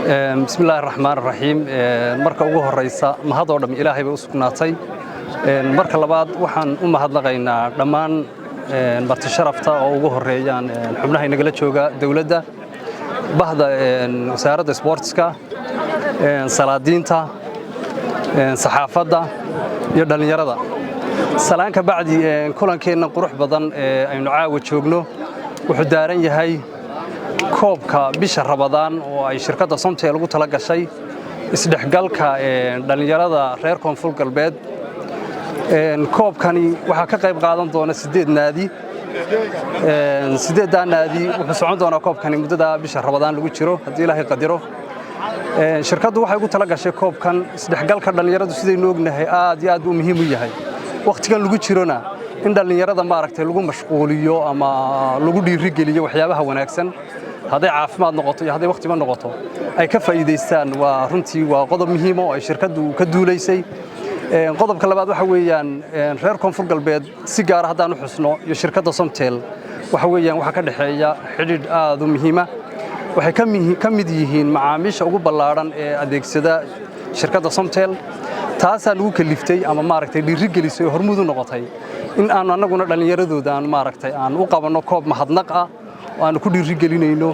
بسم الله الرحمن الرحيم marka ugu horeysa mahadoo dham Ilaahay bay u sugnaatay marka labaad waxaan u mahadnaqaynaa dhamaan marti sharafta oo ugu horeeyaan xubnaha inagala jooga dawladda bahda wasaaradda sportska salaadiinta saxaafadda iyo dhalinyarada salaanka bacdi kulankeena qurux badan aynu caawa joogno wuxuu daaran yahay koobka bisha Ramadaan oo ay shirkadda Somtel ugu tala gashay isdhexgalka dhalinyarada reer Koonfur Galbeed koobkani waxa ka qayb qaadan doona 8 naadi 8 naadi wuxuu socon doonaa koobkani muddada bisha Ramadaan lagu jiro hadii Ilaahay qadiro shirkaddu waxay ugu tala gashay koobkan isdhexgalka dhalinyaradu sidaynu ognahay aad iyo aad u muhiim u yahay waqtigan lagu jirona in dhalinyarada maaragtay lagu mashquuliyo ama lagu dhiirigeliyo waxyaabaha wanaagsan haday caafimaad noqoto iyo haday waqti ma noqoto ay ka faa'iideystaan waa runtii waa qodob muhiim oo ay shirkaddu ka duuleysay qodobka labaad waxa weeyaan reer Koonfur Galbeed si gaar ah hadaan u xusno iyo shirkadda Somtel waxa weeyaan waxa ka dhaxeeya xidhiidh aad u muhiim ah waxay ka mid yihiin macaamiisha ugu ballaaran ee adeegsada shirkadda Somtel taas aan ugu kaliftay ama maaragtay dhiirigelisay hormuud u noqotay in aan anaguna dhalinyaradooda aan maaragtay aan u qabano koob mahadnaq ah oo aan ku dhiirigelinayno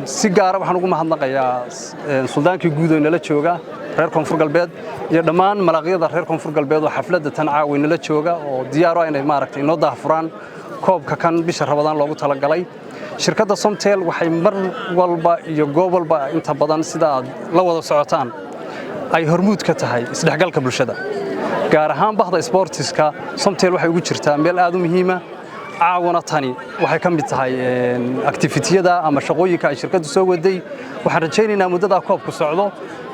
si gaar ah waxaan ugu mahadnaqayaa suldaankii guud ee nala jooga reer Koonfur Galbeed iyo dhammaan malaqyada reer Koonfur Galbeed oo xafladda tan caawin nala jooga oo diyaar ah inay maaragtay inoo daahfuraan koobka kan bisha Ramadaan loogu tala galay shirkadda Somtel waxay mar walba iyo goob walba inta badan sida la wada socotaan ay hormuud ka tahay isdhexgalka bulshada gaar ahaan bahda sportiska Somtel waxay ugu jirtaa meel aad u muhiim ah caawana tani waxay ka mid tahay activity-yada ama shaqooyinka ay shirkaddu soo waday waxaan rajaynaynaa muddada koobku socdo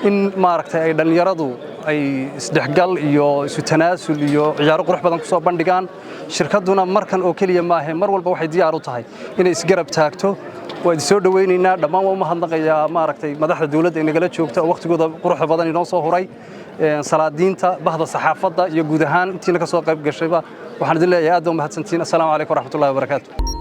in maaragtay ay dhalinyaradu ay isdhexgal iyo isu tanaasul iyo ciyaaro qurux badan ku soo bandhigaan shirkadduna markan oo kaliya ma aha mar walba waxay diyaar u tahay inay isgarab taagto waa soo dhaweynaynaa dhammaan waa mahadnaqayaa maaragtay madaxda dawladda inagala joogta oo waqtigooda quruxda badan inoo soo huray salaadiinta bahda saxaafadda iyo guud ahaan intiina ka soo qayb gashayba waxaan idin leeyahay aad u mahadsantiin assalaamu calaykum waraxmatullaahi wabarakaatuh